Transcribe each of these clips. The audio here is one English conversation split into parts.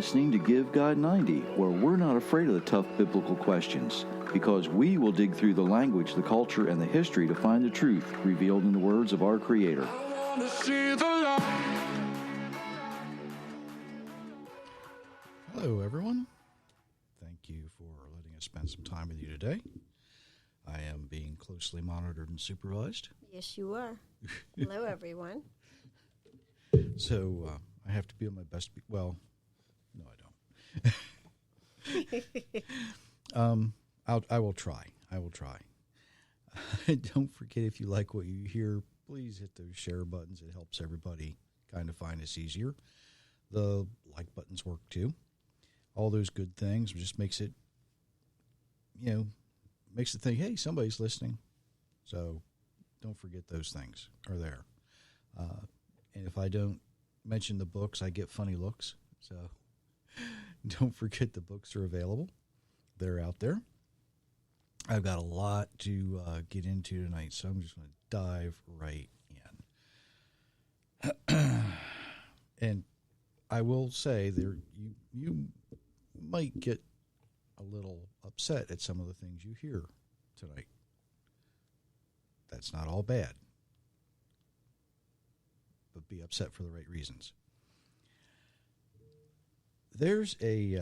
listening to Give God 90, where we're not afraid of the tough biblical questions, because we will dig through the language, the culture, and the history to find the truth revealed in the words of our Creator. Hello, everyone. Thank you for letting us spend some time with you today. I am being closely monitored and supervised. Yes, you are. Hello, everyone. So I have to be on my best. Well, no, I don't. I will try. Don't forget, if you like what you hear, please hit those share buttons. It helps everybody kind of find us easier. The like buttons work too. All those good things just makes it, makes it think, hey, somebody's listening. So don't forget those things are there. And if I don't mention the books, I get funny looks. So don't forget the books are available. They're out there. I've got a lot to get into tonight, so I'm just going to dive right in. And I will say, you might get a little upset at some of the things you hear tonight. That's not all bad, but be upset for the right reasons. There's a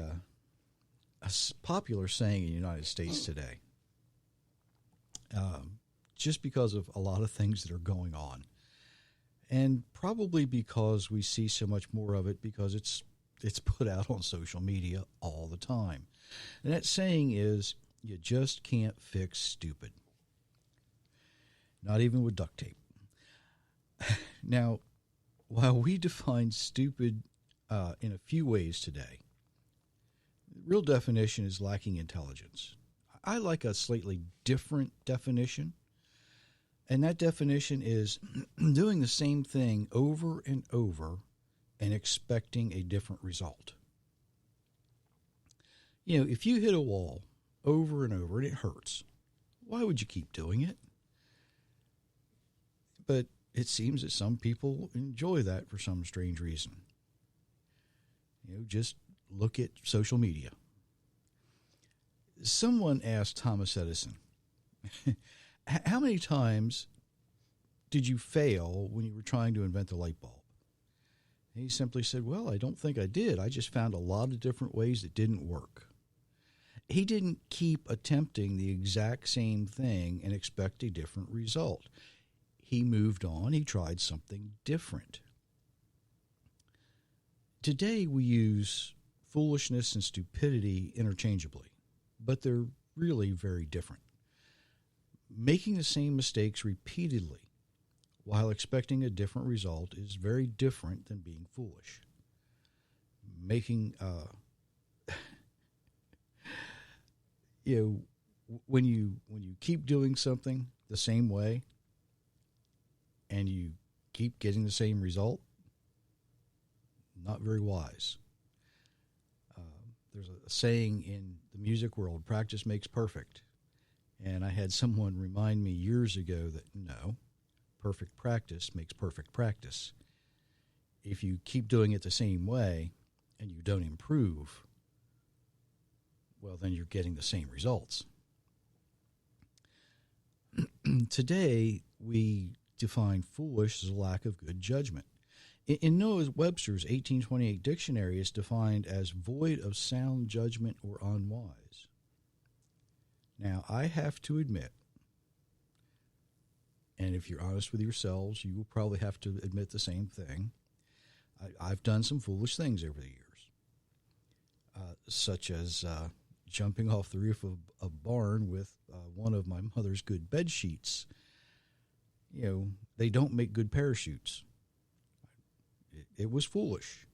popular saying in the United States today, just because of a lot of things that are going on, and probably because we see so much more of it because it's put out on social media all the time. And that saying is, you just can't fix stupid. Not even with duct tape. Now, while we define stupid in a few ways today, the real definition is lacking intelligence. I like a slightly different definition, and that definition is doing the same thing over and over and expecting a different result. If you hit a wall over and over and it hurts, why would you keep doing it? But it seems that some people enjoy that for some strange reason. Just look at social media. Someone asked Thomas Edison, how many times did you fail when you were trying to invent the light bulb? And he simply said, well, I don't think I did. I just found a lot of different ways that didn't work. He didn't keep attempting the exact same thing and expect a different result. He moved on. He tried something different. Today we use foolishness and stupidity interchangeably, but they're really very different. Making the same mistakes repeatedly while expecting a different result is very different than being foolish. When you keep doing something the same way and you keep getting the same result, not very wise. There's a saying in the music world, practice makes perfect. And I had someone remind me years ago that no, perfect practice makes perfect practice. If you keep doing it the same way and you don't improve, well, then you're getting the same results. Today, we define foolish as a lack of good judgment. In Noah Webster's 1828 dictionary, it's defined as void of sound judgment or unwise. Now, I have to admit, and if you're honest with yourselves, you will probably have to admit the same thing. I've done some foolish things over the years, such as jumping off the roof of a barn with one of my mother's good bed sheets. They don't make good parachutes. It was foolish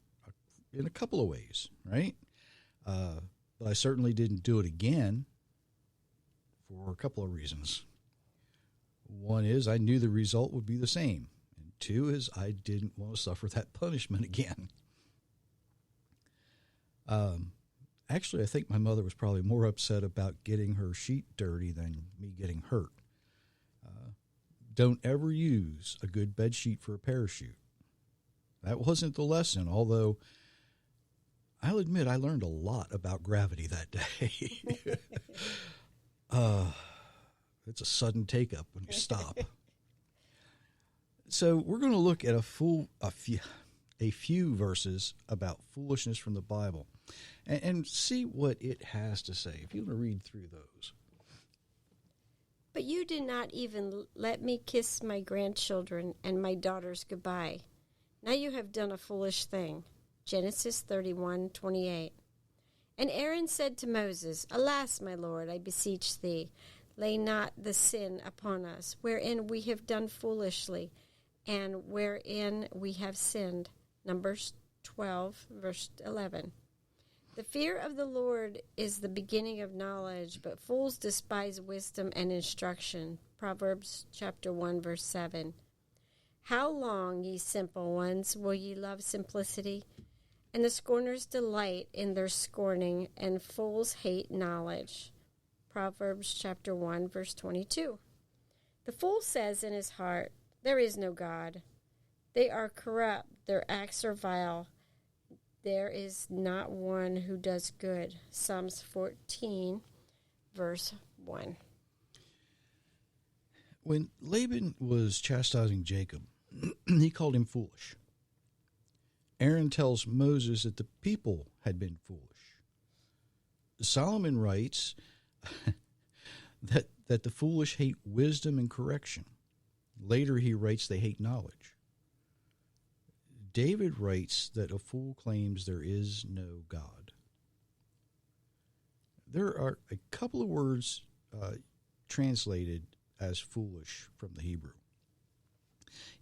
in a couple of ways, right? But I certainly didn't do it again for a couple of reasons. One is I knew the result would be the same. And two is I didn't want to suffer that punishment again. Actually, I think my mother was probably more upset about getting her sheet dirty than me getting hurt. Don't ever use a good bed sheet for a parachute. That wasn't the lesson, although I'll admit I learned a lot about gravity that day. It's a sudden take-up when you stop. So we're going to look at a few verses about foolishness from the Bible and see what it has to say. If you want to read through those. But you did not even let me kiss my grandchildren and my daughters goodbye. Now you have done a foolish thing. Genesis 31:28. And Aaron said to Moses, Alas, my Lord, I beseech thee, lay not the sin upon us, wherein we have done foolishly, and wherein we have sinned. Numbers 12, verse 11. The fear of the Lord is the beginning of knowledge, but fools despise wisdom and instruction. Proverbs chapter 1, verse 7. How long, ye simple ones, will ye love simplicity? And the scorners delight in their scorning, and fools hate knowledge. Proverbs chapter 1, verse 22. The fool says in his heart, There is no God. They are corrupt, their acts are vile. There is not one who does good. Psalms 14, verse 1. When Laban was chastising Jacob, he called him foolish. Aaron tells Moses that the people had been foolish. Solomon writes that the foolish hate wisdom and correction. Later he writes they hate knowledge. David writes that a fool claims there is no God. There are a couple of words translated as foolish from the Hebrew.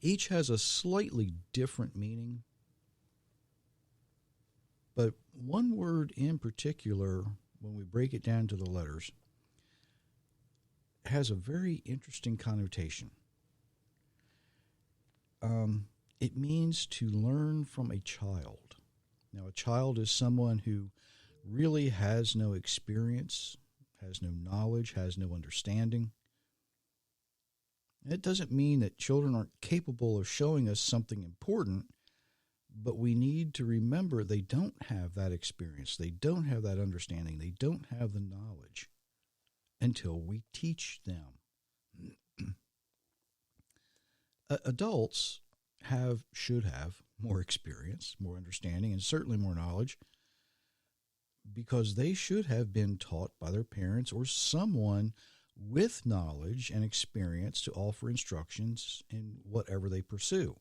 Each has a slightly different meaning, but one word in particular, when we break it down to the letters, has a very interesting connotation. It means to learn from a child. Now, a child is someone who really has no experience, has no knowledge, has no understanding. It doesn't mean that children aren't capable of showing us something important, but we need to remember they don't have that experience. They don't have that understanding. They don't have the knowledge until we teach them. Adults should have more experience, more understanding, and certainly more knowledge, because they should have been taught by their parents or someone with knowledge and experience to offer instructions in whatever they pursue.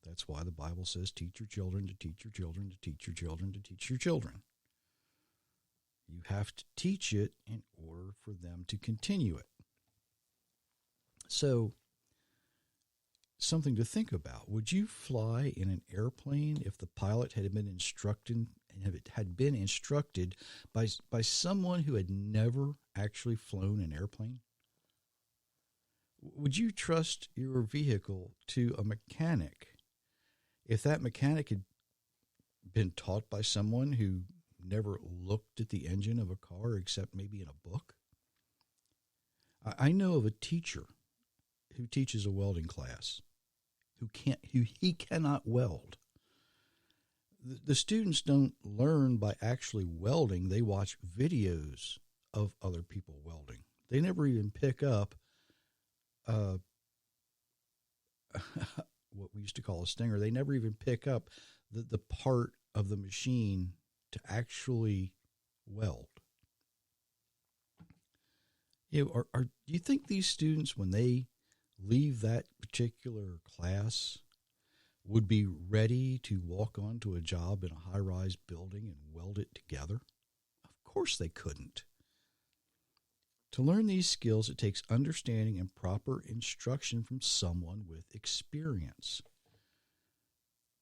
That's why the Bible says, teach your children to teach your children to teach your children to teach your children. You have to teach it in order for them to continue it. So, something to think about. Would you fly in an airplane if the pilot had been instructed by someone who had never actually flown an airplane? Would you trust your vehicle to a mechanic if that mechanic had been taught by someone who never looked at the engine of a car except maybe in a book? I know of a teacher who teaches a welding class who he cannot weld. The students don't learn by actually welding. They watch videos of other people welding. They never even pick up what we used to call a stinger. They never even pick up the part of the machine to actually weld. Do you think these students, when they leave that particular class, would be ready to walk onto a job in a high-rise building and weld it together? Of course they couldn't. To learn these skills, it takes understanding and proper instruction from someone with experience.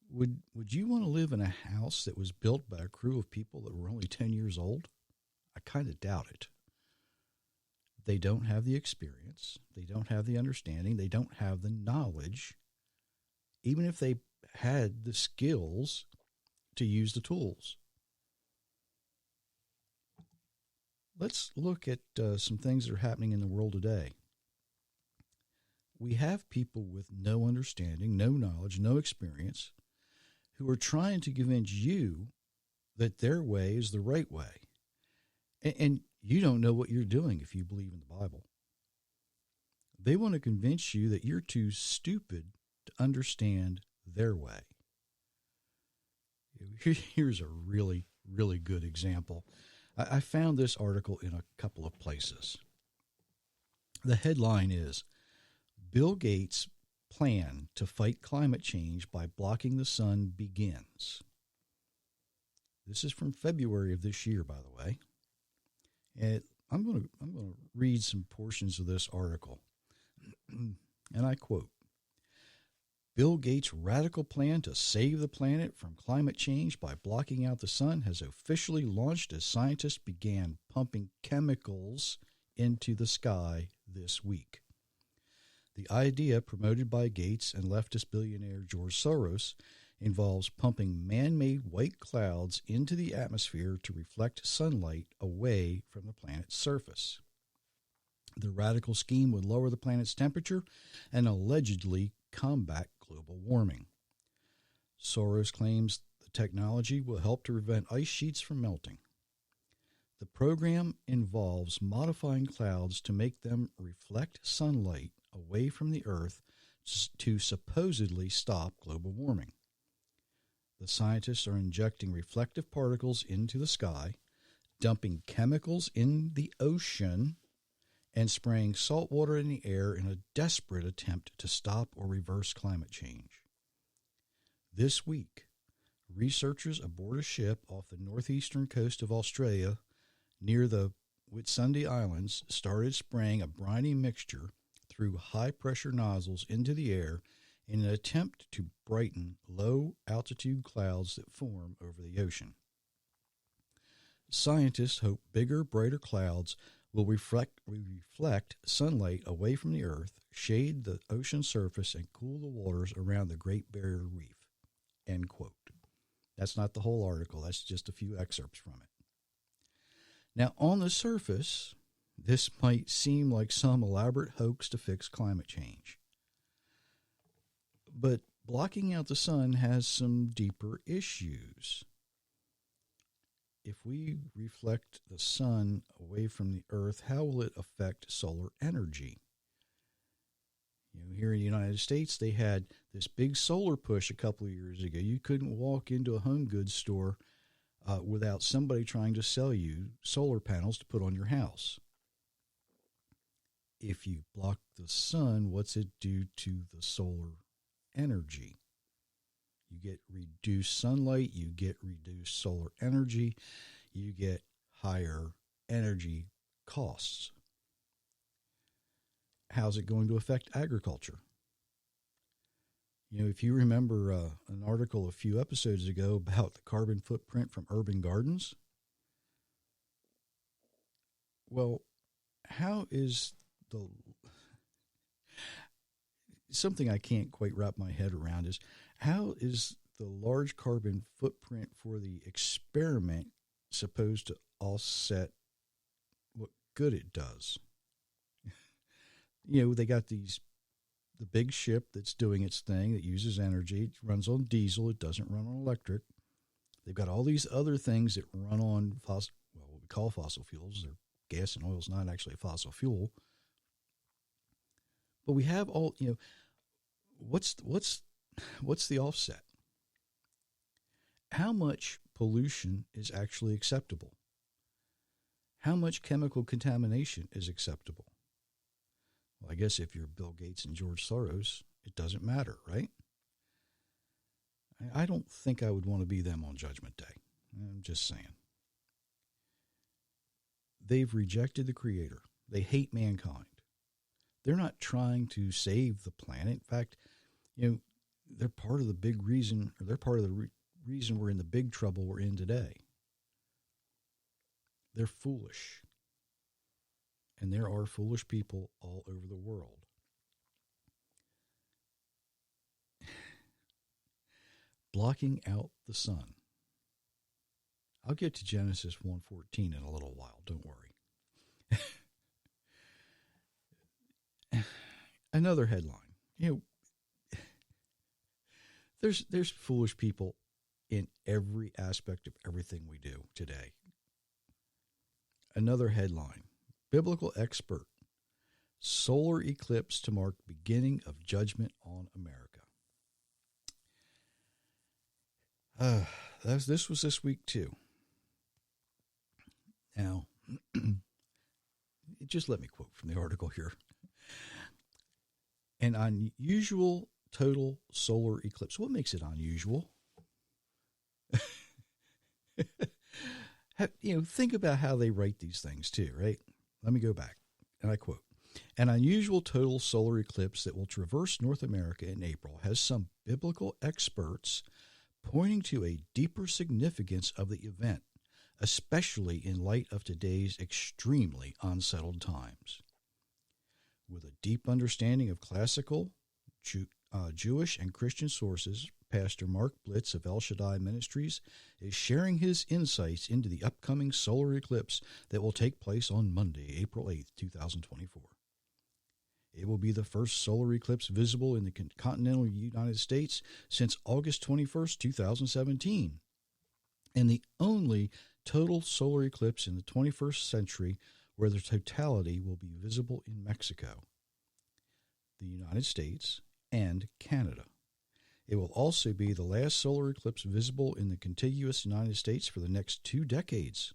Would you want to live in a house that was built by a crew of people that were only 10 years old? I kind of doubt it. They don't have the experience. They don't have the understanding. They don't have the knowledge, even if they had the skills to use the tools. Let's look at some things that are happening in the world today. We have people with no understanding, no knowledge, no experience, who are trying to convince you that their way is the right way. And you don't know what you're doing if you believe in the Bible. They want to convince you that you're too stupid to understand their way. Here's a really, really good example. I found this article in a couple of places. The headline is, Bill Gates' plan to fight climate change by blocking the sun begins. This is from February of this year, by the way. And I'm going to read some portions of this article. And I quote, Bill Gates' radical plan to save the planet from climate change by blocking out the sun has officially launched as scientists began pumping chemicals into the sky this week. The idea, promoted by Gates and leftist billionaire George Soros, involves pumping man-made white clouds into the atmosphere to reflect sunlight away from the planet's surface. The radical scheme would lower the planet's temperature and allegedly combat global warming. Soros claims the technology will help to prevent ice sheets from melting. The program involves modifying clouds to make them reflect sunlight away from the Earth to supposedly stop global warming. The scientists are injecting reflective particles into the sky, dumping chemicals in the ocean, and spraying salt water in the air in a desperate attempt to stop or reverse climate change. This week, researchers aboard a ship off the northeastern coast of Australia near the Whitsunday Islands started spraying a briny mixture through high-pressure nozzles into the air in an attempt to brighten low-altitude clouds that form over the ocean. Scientists hope bigger, brighter clouds will reflect sunlight away from the Earth, shade the ocean surface, and cool the waters around the Great Barrier Reef. End quote. That's not the whole article. That's just a few excerpts from it. Now, on the surface, this might seem like some elaborate hoax to fix climate change. But blocking out the sun has some deeper issues. If we reflect the sun away from the Earth, how will it affect solar energy? Here in the United States, they had this big solar push a couple of years ago. You couldn't walk into a home goods store without somebody trying to sell you solar panels to put on your house. If you block the sun, what's it do to the solar energy? You get reduced sunlight, you get reduced solar energy, you get higher energy costs. How's it going to affect agriculture? If you remember an article a few episodes ago about the carbon footprint from urban gardens, well, how is something I can't quite wrap my head around is, how is the large carbon footprint for the experiment supposed to offset what good it does? They got the big ship that's doing its thing that uses energy. It runs on diesel. It doesn't run on electric. They've got all these other things that run on what we call fossil fuels. Gas and oil is not actually a fossil fuel. But we have all, what's the offset? How much pollution is actually acceptable? How much chemical contamination is acceptable? Well, I guess if you're Bill Gates and George Soros, it doesn't matter, right? I don't think I would want to be them on Judgment Day. I'm just saying. They've rejected the Creator. They hate mankind. They're not trying to save the planet. In fact, they're part of the big reason, or they're part of the reason we're in the big trouble we're in today. They're foolish. And there are foolish people all over the world. Blocking out the sun. I'll get to Genesis 1:14 in a little while, don't worry. Another headline. There's foolish people in every aspect of everything we do today. Another headline, Biblical Expert, Solar Eclipse to Mark Beginning of Judgment on America. This was this week too. Now, just let me quote from the article here. An unusual total solar eclipse. What makes it unusual? Think about how they write these things too, right? Let me go back, and I quote, an unusual total solar eclipse that will traverse North America in April has some biblical experts pointing to a deeper significance of the event, especially in light of today's extremely unsettled times. With a deep understanding of classical, Jewish and Christian sources, Pastor Mark Blitz of El Shaddai Ministries is sharing his insights into the upcoming solar eclipse that will take place on Monday, April 8th, 2024. It will be the first solar eclipse visible in the continental United States since August 21st, 2017, and the only total solar eclipse in the 21st century where the totality will be visible in Mexico, the United States, and Canada. It will also be the last solar eclipse visible in the contiguous United States for the next 2 decades,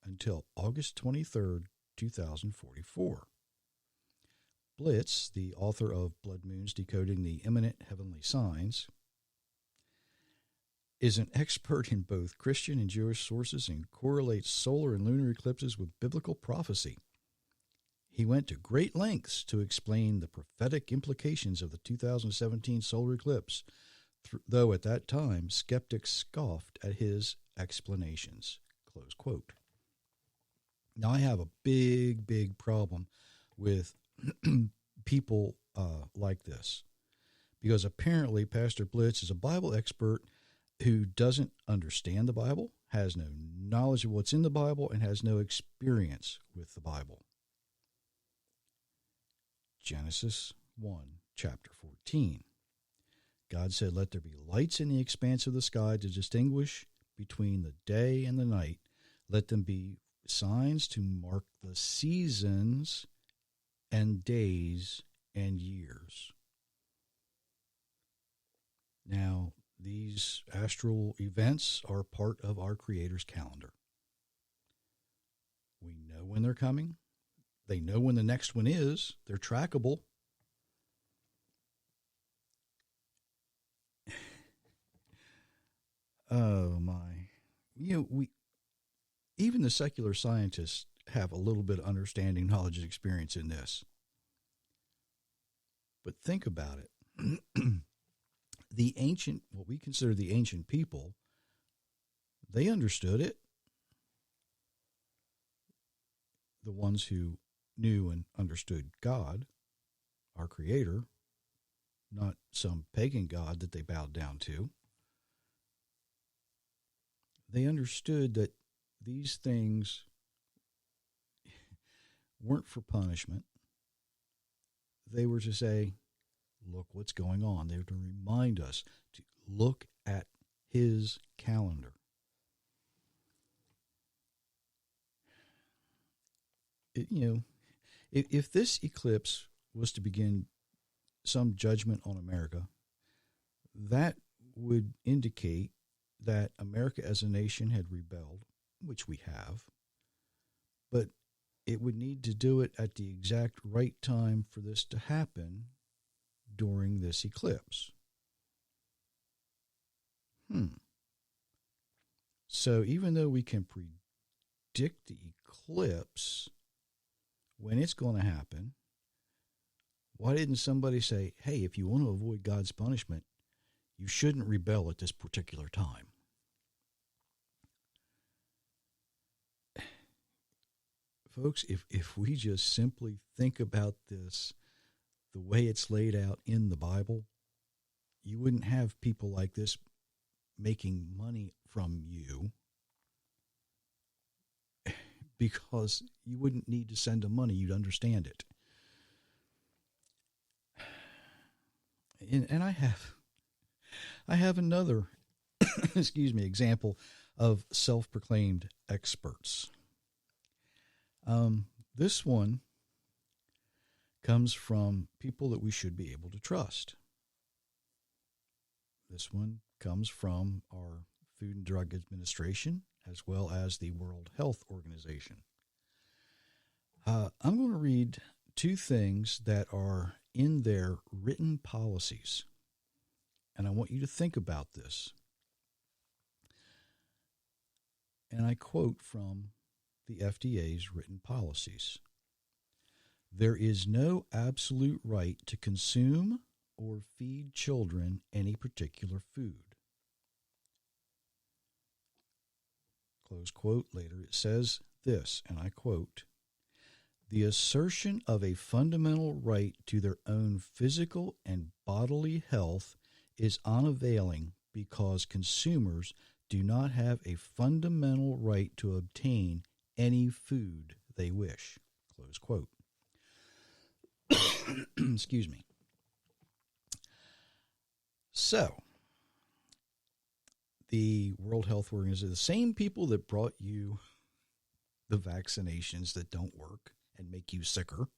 until August 23rd, 2044. Blitz, the author of Blood Moons Decoding the Imminent Heavenly Signs, is an expert in both Christian and Jewish sources and correlates solar and lunar eclipses with biblical prophecy. He went to great lengths to explain the prophetic implications of the 2017 solar eclipse, though at that time skeptics scoffed at his explanations. Close quote. Now, I have a big problem with people like this, because apparently Pastor Blitz is a Bible expert who doesn't understand the Bible, has no knowledge of what's in the Bible, and has no experience with the Bible. Genesis 1, chapter 14. God said, "Let there be lights in the expanse of the sky to distinguish between the day and the night. Let them be signs to mark the seasons and days and years." Now, these astral events are part of our Creator's calendar. We know when they're coming. They know when the next one is. They're trackable. Oh, my. Even the secular scientists have a little bit of understanding, knowledge, and experience in this. But think about it. What we consider the ancient people, they understood it. The ones who knew and understood God, our Creator, not some pagan god that they bowed down to. They understood that these things weren't for punishment. They were to say, look what's going on. They were to remind us to look at His calendar. If this eclipse was to begin some judgment on America, that would indicate that America as a nation had rebelled, which we have, but it would need to do it at the exact right time for this to happen during this eclipse. So even though we can predict the eclipse, when it's going to happen, why didn't somebody say, hey, if you want to avoid God's punishment, you shouldn't rebel at this particular time? Folks, if we just simply think about this the way it's laid out in the Bible, you wouldn't have people like this making money from you, because you wouldn't need to send them money. You'd understand it. And I have another example of self-proclaimed experts. This one comes from people that we should be able to trust. This one comes from our Food and Drug Administration as well as the World Health Organization. I'm going to read two things that are in their written policies, and I want you to think about this. And I quote from the FDA's written policies. There is no absolute right to consume or feed children any particular food. Close quote. Later it says this, and I quote, the assertion of a fundamental right to their own physical and bodily health is unavailing because consumers do not have a fundamental right to obtain any food they wish. Close quote. Excuse me. So, the World Health Organization, the same people that brought you the vaccinations that don't work and make you sicker,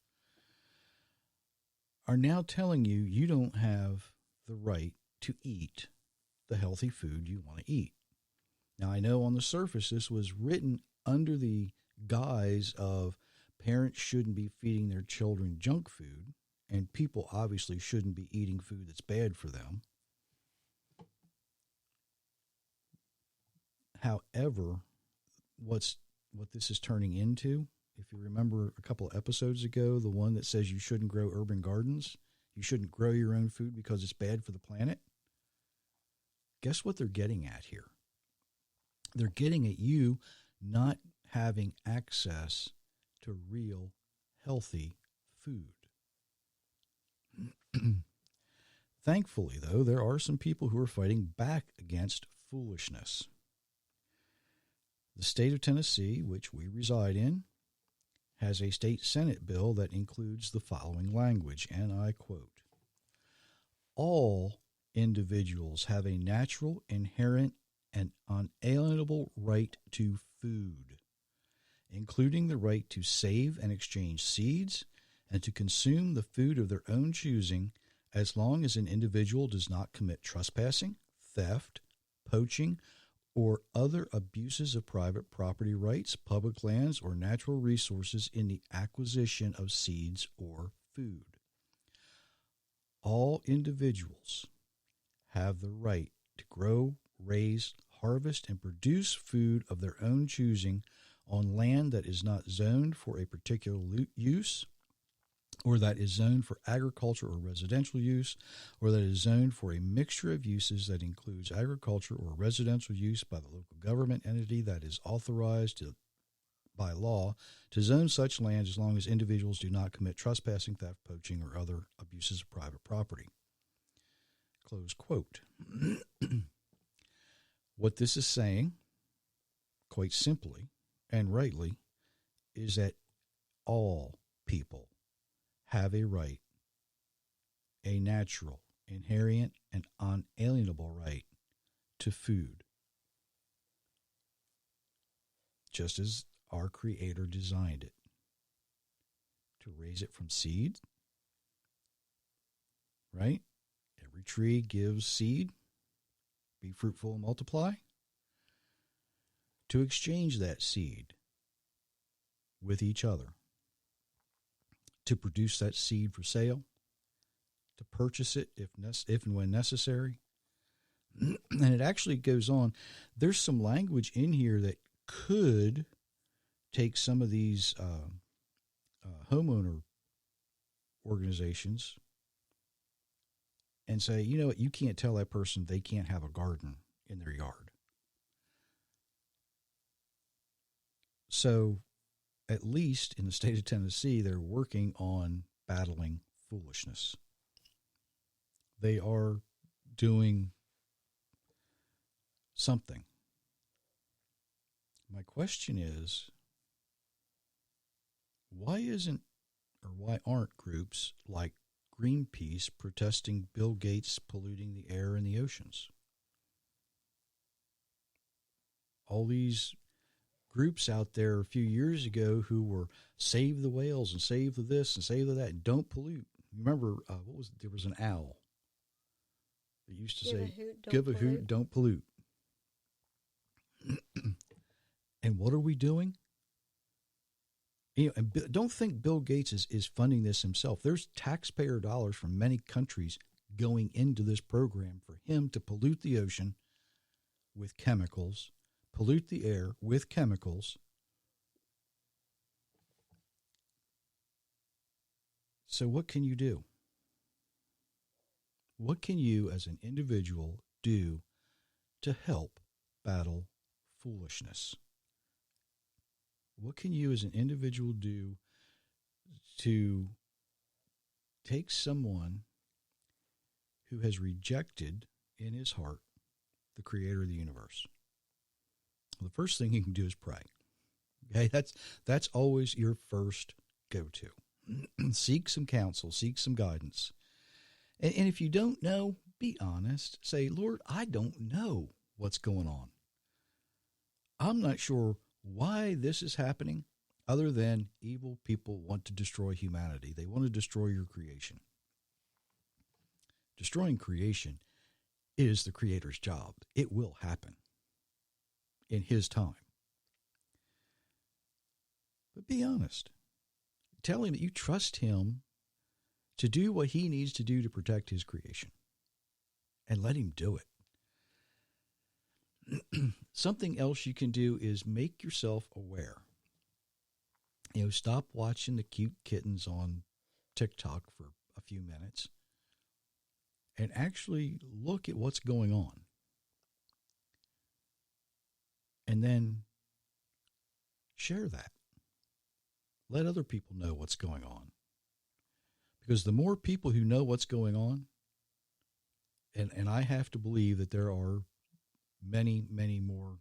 are now telling you you don't have the right to eat the healthy food you want to eat. Now, I know on the surface this was written under the guise of parents shouldn't be feeding their children junk food, and people obviously shouldn't be eating food that's bad for them. However, what this is turning into, if you remember a couple of episodes ago, the one that says you shouldn't grow urban gardens, you shouldn't grow your own food because it's bad for the planet, guess what they're getting at here? They're getting at you not having access to real, healthy food. Thankfully, though, there are some people who are fighting back against foolishness. The state of Tennessee, which we reside in, has a state Senate bill that includes the following language, and I quote, all individuals have a natural, inherent, and unalienable right to food, including the right to save and exchange seeds and to consume the food of their own choosing as long as an individual does not commit trespassing, theft, poaching, or other abuses of private property rights, public lands, or natural resources in the acquisition of seeds or food. All individuals have the right to grow, raise, harvest, and produce food of their own choosing on land that is not zoned for a particular use, or that is zoned for agriculture or residential use, or that is zoned for a mixture of uses that includes agriculture or residential use by the local government entity that is authorized by law to zone such lands as long as individuals do not commit trespassing, theft, poaching, or other abuses of private property. Close quote. What this is saying, quite simply and rightly, is that all people have a right, a natural, inherent, and unalienable right to food, just as our Creator designed it, to raise it from seed, right? Every tree gives seed, be fruitful and multiply, to exchange that seed with each other, to produce that seed for sale, to purchase it if and when necessary. And it actually goes on. There's some language in here that could take some of these homeowner organizations and say, you know what, you can't tell that person they can't have a garden in their yard. So at least in the state of Tennessee, they're working on battling foolishness. They are doing something. My question is, why aren't groups like Greenpeace protesting Bill Gates polluting the air and the oceans? all these groups out there a few years ago who were save the whales and save the this and save the that and don't pollute. Remember, there was an owl that used to say, give a hoot, don't pollute. And what are we doing? And don't think Bill Gates is funding this himself. There's taxpayer dollars from many countries going into this program for him to pollute the ocean with chemicals, pollute the air with chemicals. So what can you do? What can you as an individual do to help battle foolishness? What can you as an individual do to take someone who has rejected in his heart the creator of the universe? Well, the first thing you can do is pray. Okay, that's always your first go-to. Seek some counsel, seek some guidance. And if you don't know, be honest. Say, Lord, I don't know what's going on. I'm not sure why this is happening other than evil people want to destroy humanity. They want to destroy your creation. Destroying creation is the Creator's job. It will happen in His time. But be honest. Tell Him that you trust Him to do what He needs to do to protect His creation. And let Him do it. Something else you can do is make yourself aware. Stop watching the cute kittens on TikTok for a few minutes and actually look at what's going on. And then share that. Let other people know what's going on. Because the more people who know what's going on, and I have to believe that there are many, many more,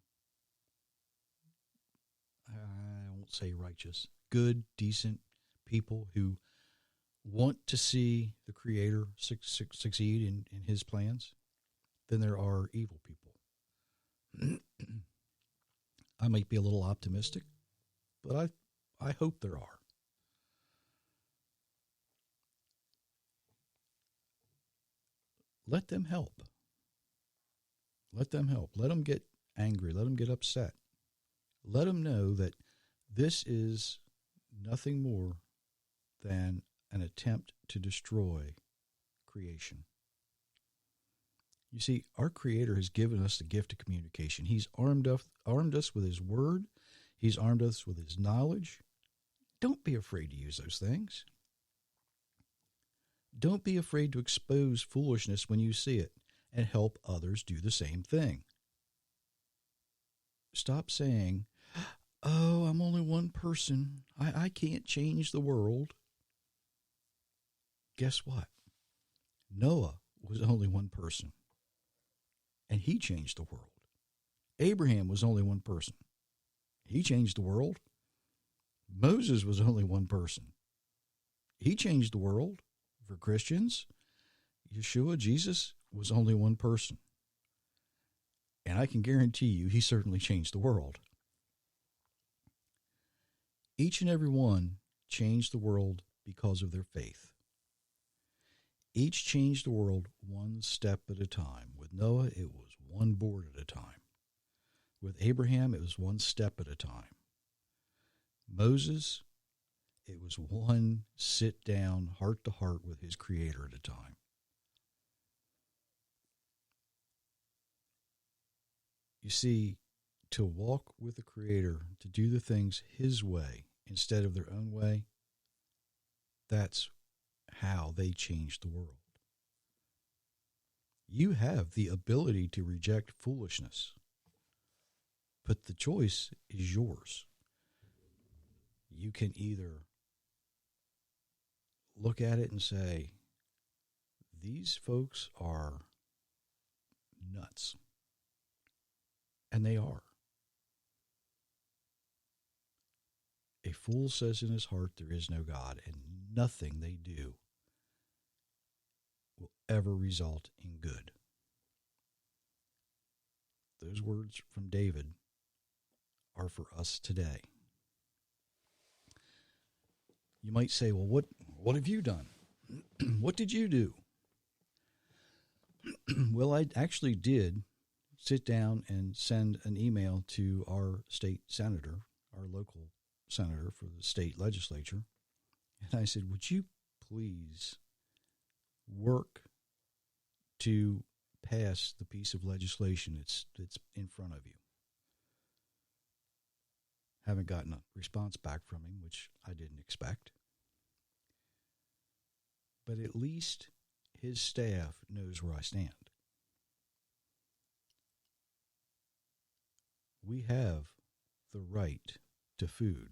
I won't say righteous, good, decent people who want to see the Creator succeed in His plans than there are evil people. I might be a little optimistic, but I hope there are. Let them help. Let them help. Let them get angry. Let them get upset. Let them know that this is nothing more than an attempt to destroy creation. You see, our Creator has given us the gift of communication. He's armed us with His Word. He's armed us with His knowledge. Don't be afraid to use those things. Don't be afraid to expose foolishness when you see it and help others do the same thing. Stop saying, oh, I'm only one person. I can't change the world. Guess what? Noah was only one person, and he changed the world. Abraham was only one person. He changed the world. Moses was only one person. He changed the world. For Christians, Yeshua, Jesus, was only one person. And I can guarantee you, he certainly changed the world. Each and every one changed the world because of their faith. Each changed the world one step at a time. With Noah, it was one board at a time. With Abraham, it was one step at a time. Moses, it was one sit down, heart to heart with his Creator at a time. You see, to walk with the Creator, to do the things His way instead of their own way, that's how they change the world. You have the ability to reject foolishness, but the choice is yours. You can either look at it and say, these folks are nuts. And they are. A fool says in his heart there is no God, and nothing they do will ever result in good. Those words from David are for us today. You might say, well, what have you done? What did you do? Well, I actually did sit down and send an email to our state senator, our local senator for the state legislature. And I said, would you please work to pass the piece of legislation that's in front of you? Haven't gotten a response back from him, which I didn't expect. But at least his staff knows where I stand. We have the right to food.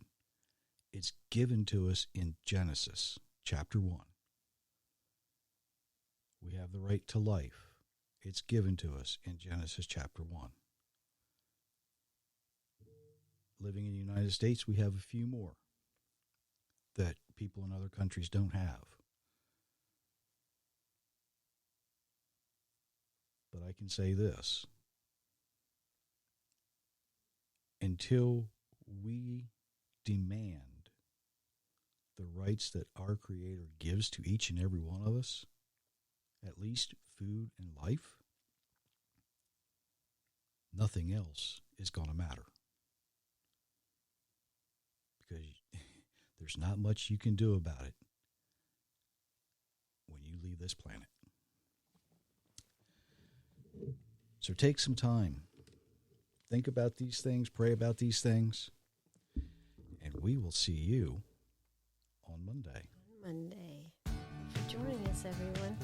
It's given to us in Genesis chapter 1. We have the right to life. It's given to us in Genesis chapter 1. Living in the United States, we have a few more that people in other countries don't have. But I can say this. Until we demand the rights that our Creator gives to each and every one of us, at least food and life, nothing else is going to matter. Because there's not much you can do about it when you leave this planet. So take some time. Think about these things, pray about these things, and we will see you on Monday. Monday. Thank you for joining us, everyone.